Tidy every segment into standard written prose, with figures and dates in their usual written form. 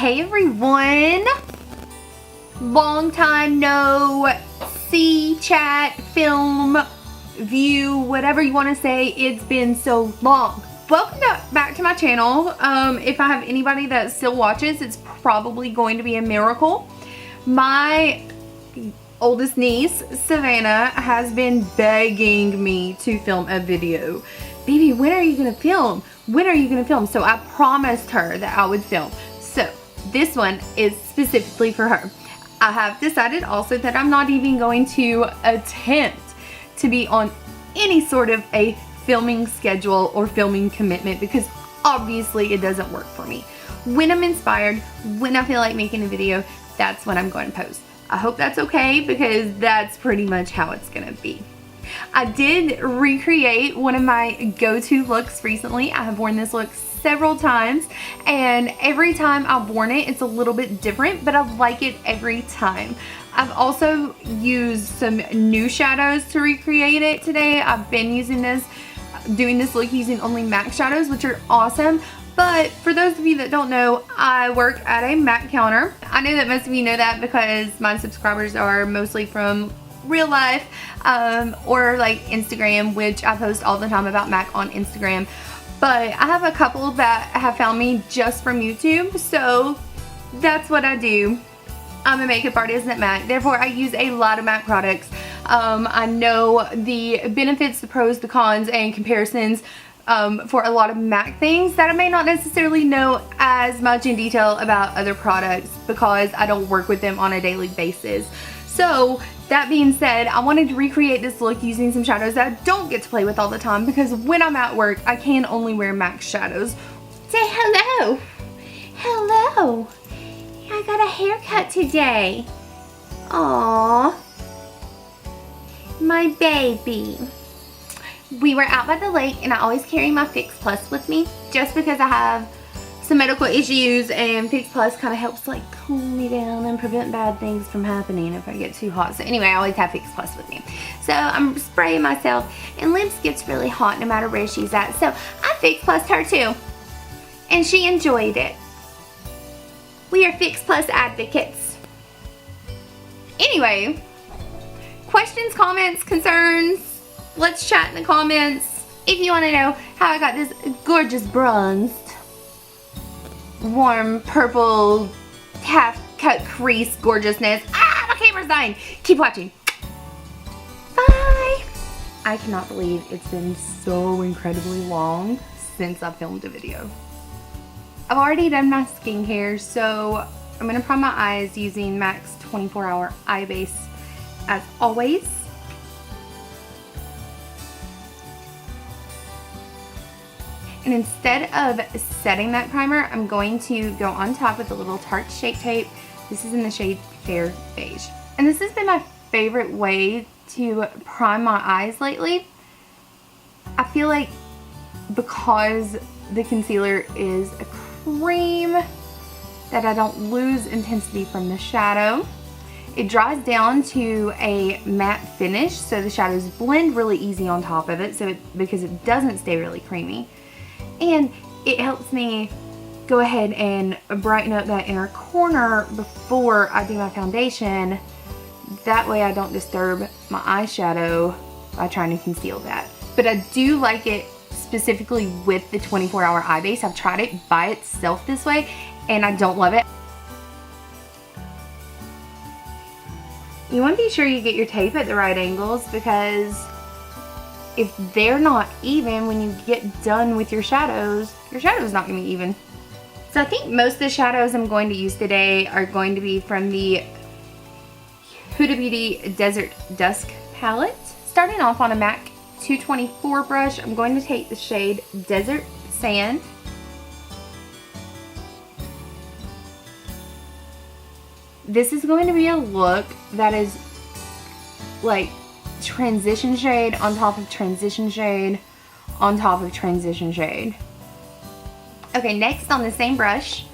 Hey everyone! Long time no see, chat, film, view, whatever you want to say. It's been so long. Welcome back to my channel. If I have anybody that still watches, it's probably going to be a miracle. My oldest niece, Savannah, has been begging me to film a video. Baby, when are you gonna film? When are you gonna film? So I promised her that I would film. So this one is specifically for her. I have decided also that I'm not even going to attempt to be on any sort of a filming schedule or filming commitment, because obviously it doesn't work for me. When I'm inspired, when I feel like making a video, that's when I'm going to post. I hope that's okay, because that's pretty much how it's gonna be. I did recreate one of my go-to looks recently. I have worn this look several times, and every time I've worn it, it's a little bit different, but I like it every time. I've also used some new shadows to recreate it today. I've been doing this look using only MAC shadows, which are awesome. But for those of you that don't know, I work at a MAC counter. I know that most of you know that because my subscribers are mostly from real life or like Instagram, which I post all the time about MAC on Instagram. But I have a couple that have found me just from YouTube, so that's what I do. I'm a makeup artist at MAC, therefore I use a lot of MAC products. I know the benefits, the pros, the cons, and comparisons for a lot of MAC things that I may not necessarily know as much in detail about other products because I don't work with them on a daily basis. So that being said, I wanted to recreate this look using some shadows that I don't get to play with all the time, because when I'm at work, I can only wear MAC shadows. Say hello. Hello. I got a haircut today. Aww. My baby. We were out by the lake, and I always carry my Fix Plus with me just because I have some medical issues, and Fix Plus kind of helps like cool me down and prevent bad things from happening if I get too hot. So anyway, I always have Fix Plus with me. So I'm spraying myself, and Lips gets really hot no matter where she's at. So I Fix Plus her too, and she enjoyed it. We are Fix Plus advocates. Anyway, questions, comments, concerns, let's chat in the comments. If you want to know how I got this gorgeous bronzed, warm purple half cut crease gorgeousness. Ah, my camera's dying. Keep watching. Bye. I cannot believe it's been so incredibly long since I filmed a video. I've already done my skincare, so I'm going to prime my eyes using MAC's 24-hour eye base as always. And instead of setting that primer, I'm going to go on top with a little Tarte Shape Tape. This is in the shade Fair Beige. And this has been my favorite way to prime my eyes lately. I feel like because the concealer is a cream, that I don't lose intensity from the shadow. It dries down to a matte finish, so the shadows blend really easy on top of it, because it doesn't stay really creamy. And it helps me go ahead and brighten up that inner corner before I do my foundation. That way I don't disturb my eyeshadow by trying to conceal that. But I do like it specifically with the 24-hour eye base. I've tried it by itself this way, and I don't love it. You want to be sure you get your tape at the right angles, because if they're not even when you get done with your shadow's not going to be even. So I think most of the shadows I'm going to use today are going to be from the Huda Beauty Desert Dusk palette. Starting off on a MAC 224 brush, I'm going to take the shade Desert Sand. This is going to be a look that is like transition shade on top of transition shade on top of transition shade. Okay, next on the same brush,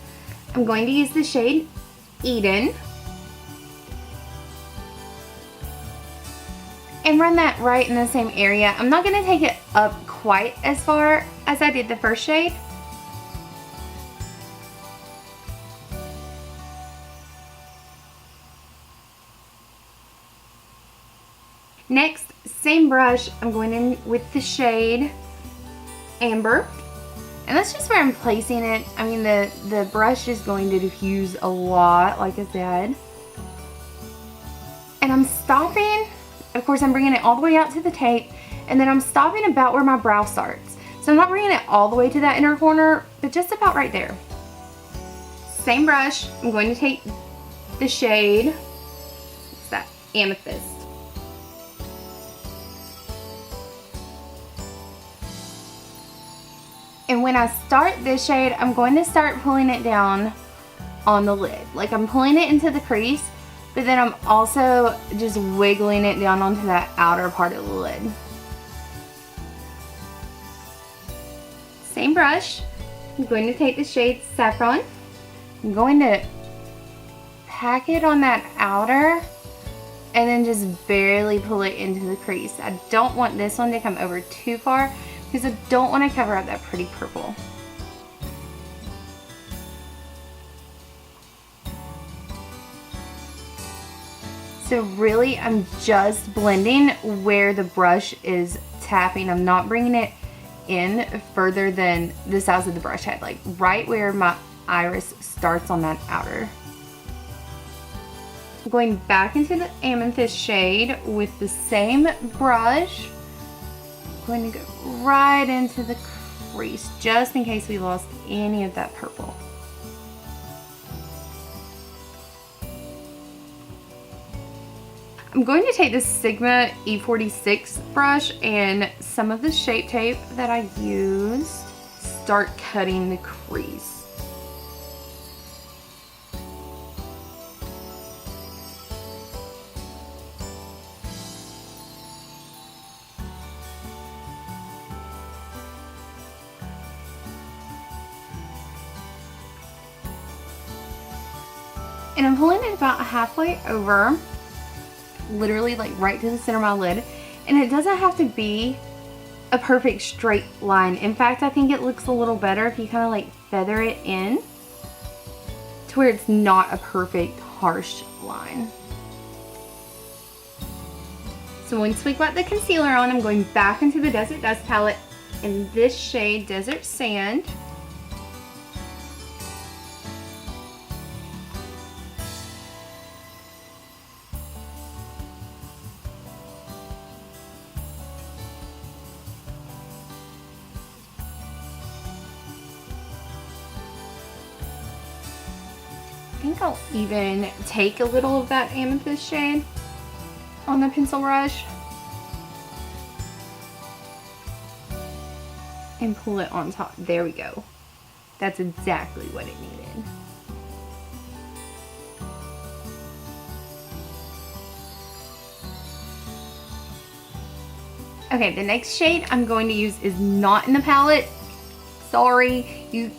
I'm going to use the shade Eden and run that right in the same area. I'm not going to take it up quite as far as I did the first shade, Next, same brush, I'm going in with the shade Amber. And that's just where I'm placing it. I mean, the brush is going to diffuse a lot, like I said. And I'm stopping, of course I'm bringing it all the way out to the tape, and then I'm stopping about where my brow starts. So I'm not bringing it all the way to that inner corner, but just about right there. Same brush, I'm going to take the shade, it's that Amethyst. And when I start this shade, I'm going to start pulling it down on the lid. Like I'm pulling it into the crease, but then I'm also just wiggling it down onto that outer part of the lid. Same brush, I'm going to take the shade Saffron. I'm going to pack it on that outer and then just barely pull it into the crease. I don't want this one to come over too far because I don't want to cover up that pretty purple. So really, I'm just blending where the brush is tapping. I'm not bringing it in further than the size of the brush head, like right where my iris starts on that outer. I'm going back into the Amethyst shade with the same brush. I'm going to go right into the crease just in case we lost any of that purple. I'm going to take this Sigma E46 brush and some of the Shape Tape that I used, start cutting the crease. And I'm pulling it about halfway over, literally like right to the center of my lid. And it doesn't have to be a perfect straight line. In fact, I think it looks a little better if you kind of like feather it in to where it's not a perfect harsh line. So once we got the concealer on, I'm going back into the Desert Dust palette in this shade, Desert Sand. I think I'll even take a little of that Amethyst shade on the pencil brush and pull it on top. There we go. That's exactly what it needed. Okay, the next shade I'm going to use is not in the palette. Sorry, you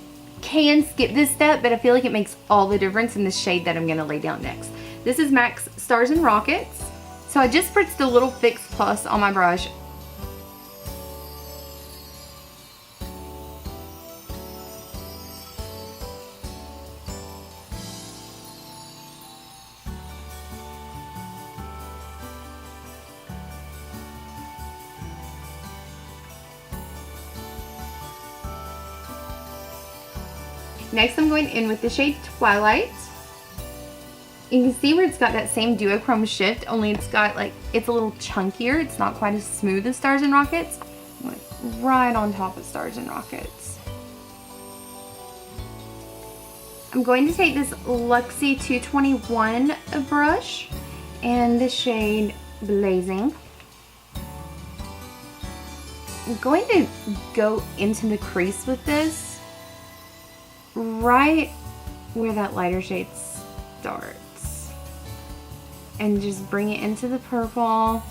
can skip this step, but I feel like it makes all the difference in the shade that I'm going to lay down next. This is MAC's Stars and Rockets. So I just spritzed a little Fix Plus on my brush. Next, I'm going in with the shade Twilight. You can see where it's got that same duochrome shift, only it's got like, it's a little chunkier. It's not quite as smooth as Stars and Rockets. Right on top of Stars and Rockets. I'm going to take this Luxie 221 brush and the shade Blazing. I'm going to go into the crease with this, right where that lighter shade starts, and just bring it into the purple.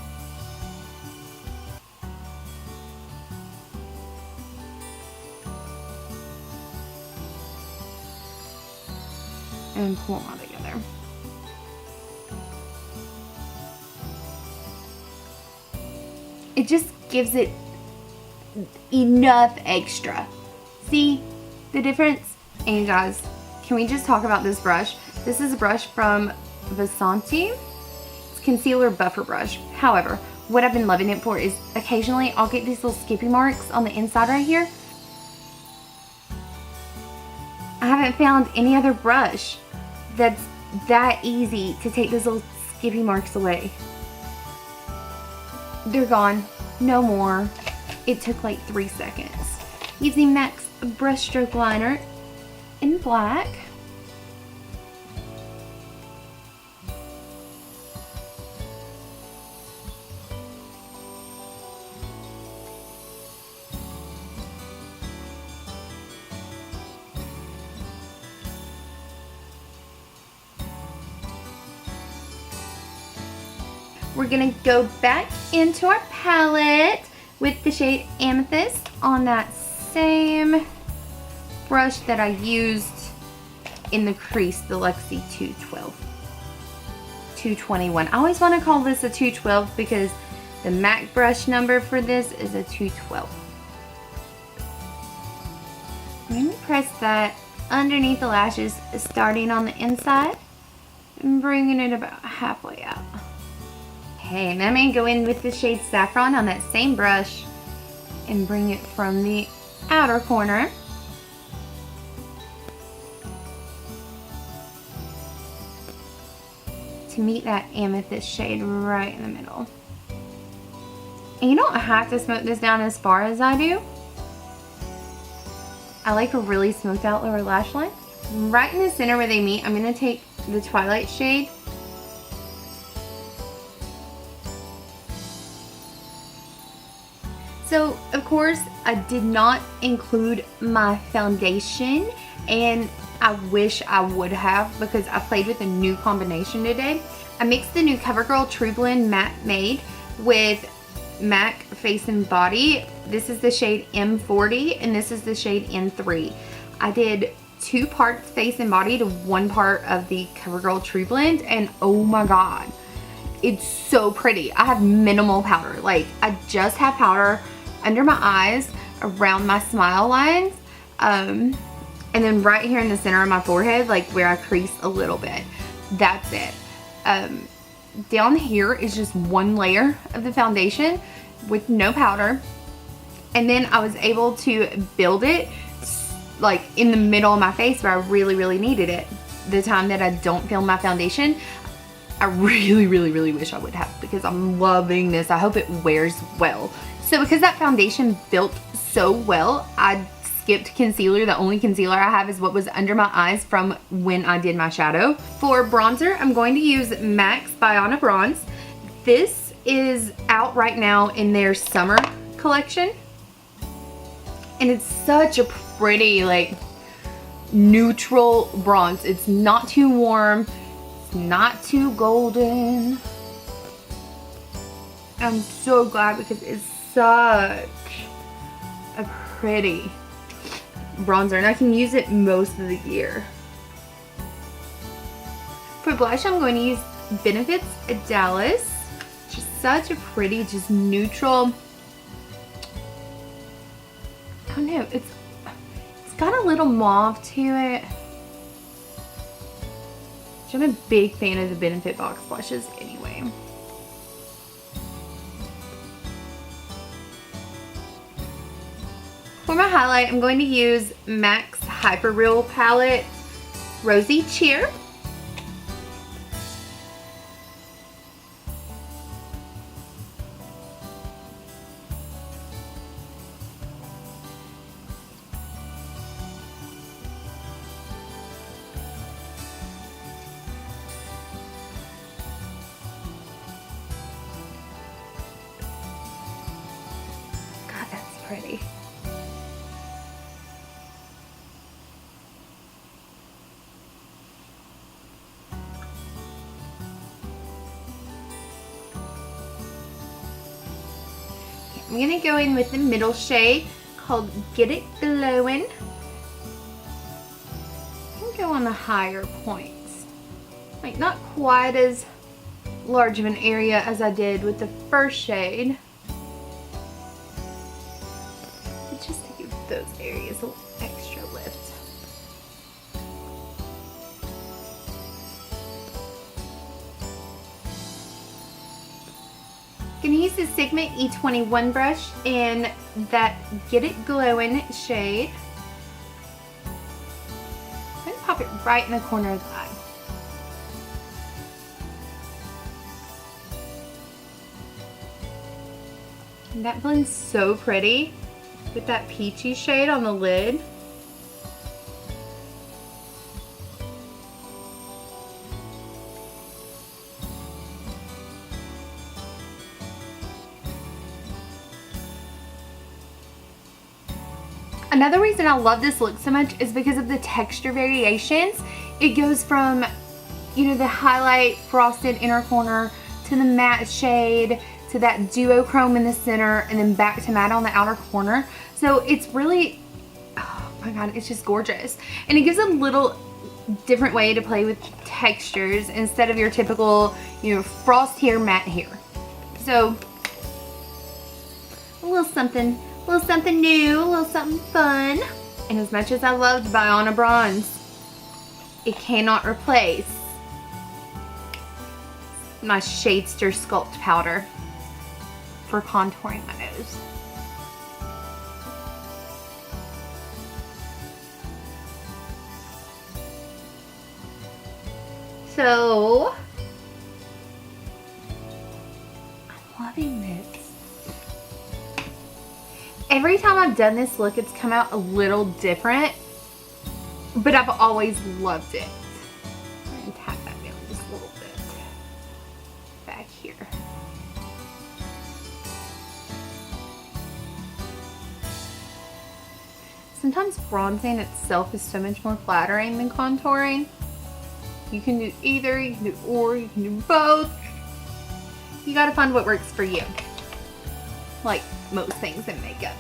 And pull them all together. It just gives it enough extra. See the difference? And guys, can we just talk about this brush? This is a brush from Vasanti. It's concealer buffer brush. However, what I've been loving it for is occasionally I'll get these little skippy marks on the inside right here. I haven't found any other brush that's that easy to take those little skippy marks away. They're gone. No more. It took like 3 seconds. Using MAC's brushstroke liner in black. We're gonna go back into our palette with the shade Amethyst on that same brush that I used in the crease, the Luxie 221. I always want to call this a 212 because the MAC brush number for this is a 212. I'm going to press that underneath the lashes, starting on the inside and bringing it about halfway out. Okay, and then I'm going to go in with the shade Saffron on that same brush and bring it from the outer corner. To meet that amethyst shade right in the middle. And you don't have to smoke this down as far as I do. I like a really smoked out lower lash line. Right in the center where they meet, I'm going to take the Twilight shade . So, of course, I did not include my foundation, and I wish I would have because I played with a new combination today. I mixed the new CoverGirl True Blend Matte Made with MAC Face and Body. This is the shade M40 and this is the shade N3. I did 2 parts Face and Body to 1 part of the CoverGirl True Blend, and oh my god, it's so pretty. I have minimal powder. Like, I just have powder under my eyes, around my smile lines, and then right here in the center of my forehead, like where I crease a little bit. That's it. Down here is just 1 layer of the foundation with no powder, and then I was able to build it like in the middle of my face where I really needed it. The time that I don't film my foundation, I really wish I would have, because I'm loving this. I hope it wears well. So because that foundation built so well, I skipped concealer. The only concealer I have is what was under my eyes from when I did my shadow. For bronzer, I'm going to use MAC's Biana Bronze. This is out right now in their summer collection. And it's such a pretty, like, neutral bronze. It's not too warm. It's not too golden. I'm so glad because it's such a pretty bronzer, and I can use it most of the year. For blush, I'm going to use Benefit's Dallas. Just such a pretty, just neutral. I don't know, it's got a little mauve to it. I'm a big fan of the Benefit box blushes anyway. For my highlight, I'm going to use MAC's Hyper Real palette, Rosy Cheer. God, that's pretty. I'm going to go in with the middle shade called Get It Glowin'. I'm going to go on the higher points. Like, not quite as large of an area as I did with the first shade. But just to give those areas a little extra lift. Gonna use the Sigma E21 brush in that Get It Glowing shade. I'm gonna pop it right in the corner of the eye. And that blends so pretty with that peachy shade on the lid. Another reason I love this look so much is because of the texture variations. It goes from, you know, the highlight frosted inner corner to the matte shade to that duochrome in the center and then back to matte on the outer corner. So it's really, oh my god, it's just gorgeous. And it gives a little different way to play with textures instead of your typical, you know, frost here, matte here. So a little something new, a little something fun. And as much as I loved Biana Bronze, it cannot replace my Shadester Sculpt Powder for contouring my nose. So, I'm loving this. Every time I've done this look, it's come out a little different, but I've always loved it. I'm going to tap that down just a little bit back here. Sometimes bronzing itself is so much more flattering than contouring. You can do either, you can do or, you can do both. You gotta find what works for you. Like most things in makeup.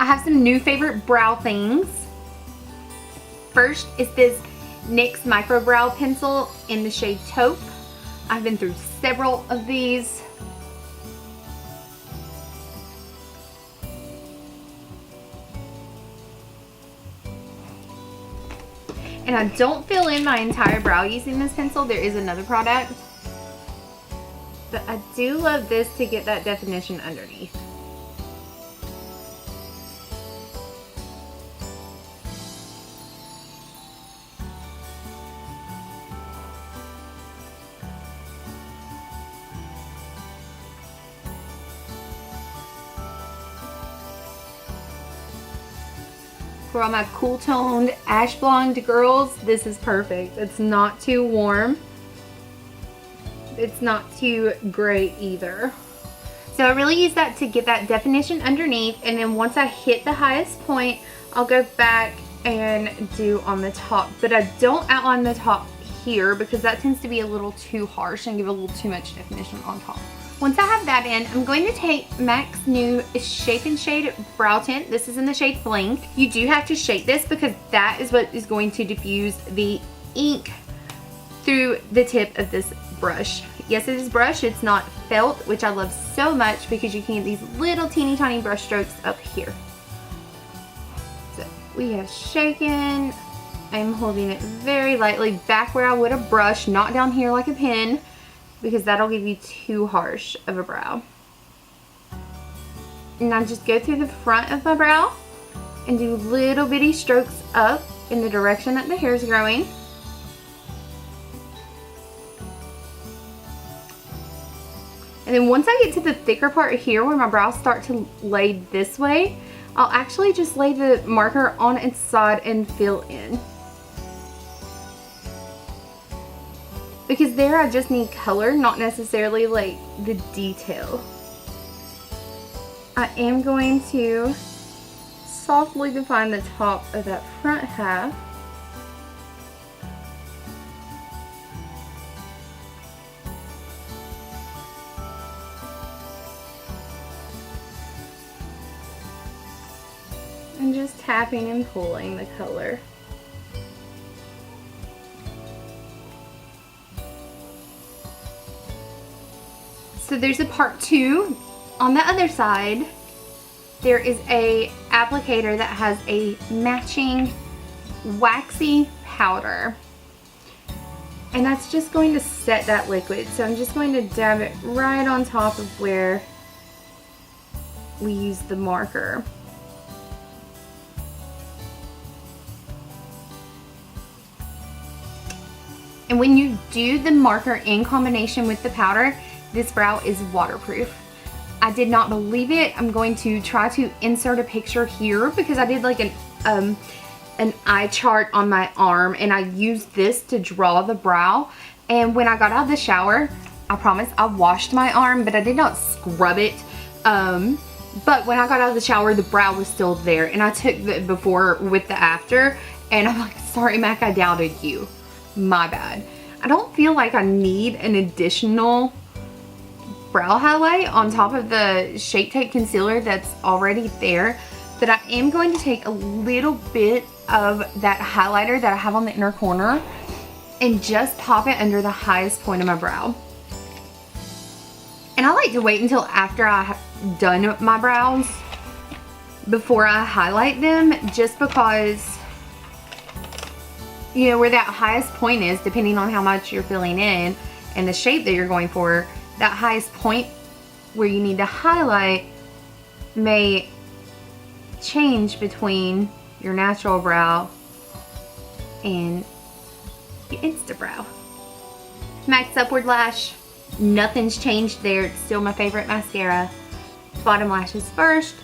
I have some new favorite brow things. First is this NYX Micro Brow Pencil in the shade Taupe. I've been through several of these. And I don't fill in my entire brow using this pencil. There is another product. But I do love this to get that definition underneath. For all my cool toned ash blonde girls, this is perfect. It's not too warm. It's not too gray either. So I really use that to get that definition underneath, and then once I hit the highest point, I'll go back and do on the top. But I don't outline the top here because that tends to be a little too harsh and give a little too much definition on top. Once I have that in, I'm going to take MAC's new Shape and Shade Brow Tint. This is in the shade Blank. You do have to shake this because that is what is going to diffuse the ink through the tip of this brush. Yes, it is brush, it's not felt, which I love so much because you can get these little teeny tiny brush strokes up here. So we have shaken. I'm holding it very lightly back where I would a brush, not down here like a pin, because that'll give you too harsh of a brow. And I just go through the front of my brow and do little bitty strokes up in the direction that the hair is growing. And then once I get to the thicker part here where my brows start to lay this way, I'll actually just lay the marker on its side and fill in. Because there I just need color, not necessarily like the detail. I am going to softly define the top of that front half. And just tapping and pulling the color. So there's a part 2. On the other side, there is a applicator that has a matching waxy powder. And that's just going to set that liquid. So I'm just going to dab it right on top of where we use the marker. And when you do the marker in combination with the powder, this brow is waterproof. I did not believe it. I'm going to try to insert a picture here because I did like an eye chart on my arm, and I used this to draw the brow. And when I got out of the shower, I promise I washed my arm, but I did not scrub it. But when I got out of the shower, the brow was still there, and I took the before with the after, and I'm like, sorry Mac, I doubted you. My bad. I don't feel like I need an additional brow highlight on top of the Shape Tape concealer that's already there, but I am going to take a little bit of that highlighter that I have on the inner corner and just pop it under the highest point of my brow. And I like to wait until after I have done my brows before I highlight them, just because, you know, where that highest point is, depending on how much you're filling in and the shape that you're going for, that highest point where you need to highlight may change between your natural brow and your Insta brow. Max Upward Lash, nothing's changed there. It's still my favorite mascara. Bottom lashes first.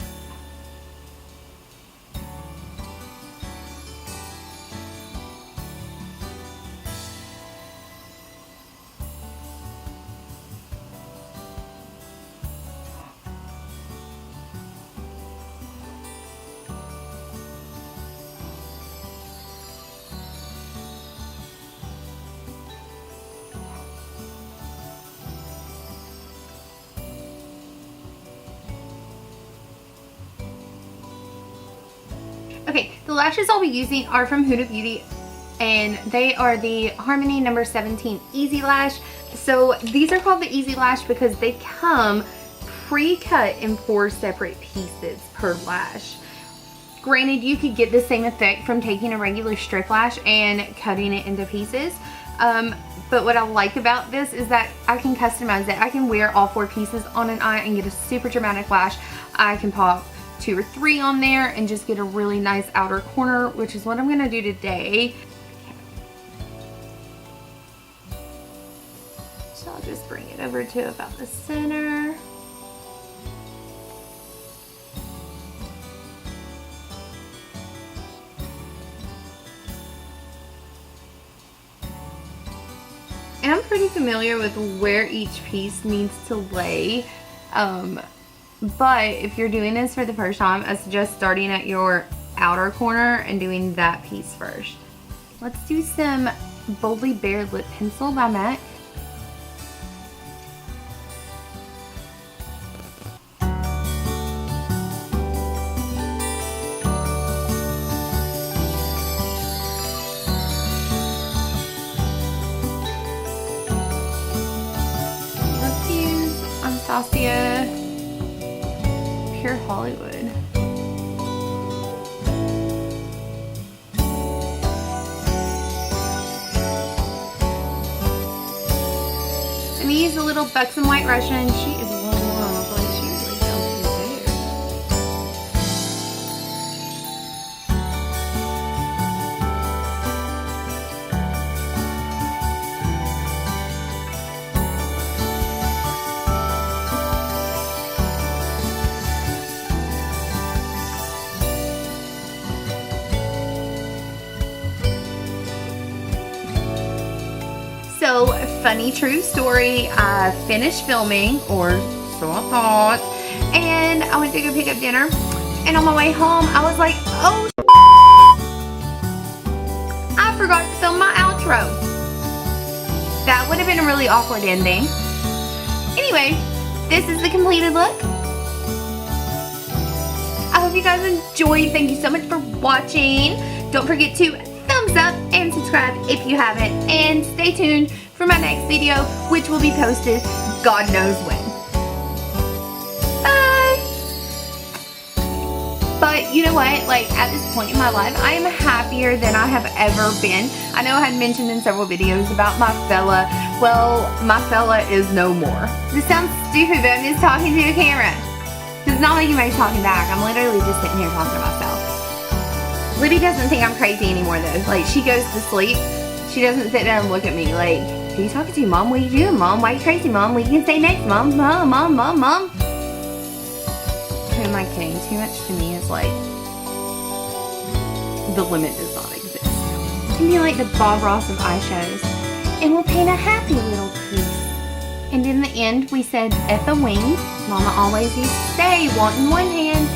Okay, the lashes I'll be using are from Huda Beauty, and they are the Harmony number 17 Easy Lash. So these are called the Easy Lash because they come pre-cut in 4 separate pieces per lash. Granted, you could get the same effect from taking a regular strip lash and cutting it into pieces. But what I like about this is that I can customize it. I can wear all 4 pieces on an eye and get a super dramatic lash. I can pop 2 or 3 on there and just get a really nice outer corner, which is what I'm gonna do today. So I'll just bring it over to about the center. And I'm pretty familiar with where each piece needs to lay. But if you're doing this for the first time, I suggest starting at your outer corner and doing that piece first. Let's do some Boldly Bare Lip Pencil by MAC. Let's use Anastasia Pure Hollywood. And he is a little buxom white Russian. She is a little warm. I feel like she really sounds there. So, funny true story, I finished filming, or so I thought, and I went to go pick up dinner, and on my way home, I was like, oh, I forgot to film my outro. That would have been a really awkward ending. Anyway, this is the completed look. I hope you guys enjoyed. Thank you so much for watching. Don't forget to thumbs up and subscribe if you haven't, and stay tuned for my next video, which will be posted God knows when. Bye! But you know what, like at this point in my life, I am happier than I have ever been. I know I had mentioned in several videos about my fella. Well, my fella is no more. This sounds stupid, but I'm just talking to a camera. It's not like anybody's talking back. I'm literally just sitting here talking to myself. Libby doesn't think I'm crazy anymore though. Like, she goes to sleep. She doesn't sit down and look at me like, who are you talking to, Mom? What are you doing, Mom? Why are you crazy, Mom? What are you gonna say next, Mom? Mom. Who am I kidding? Too much to me is like, the limit does not exist. It can be like the Bob Ross of eye shows. And we'll paint a happy little crease. And in the end, we said, at the wing, Mama always used to say, want in one hand,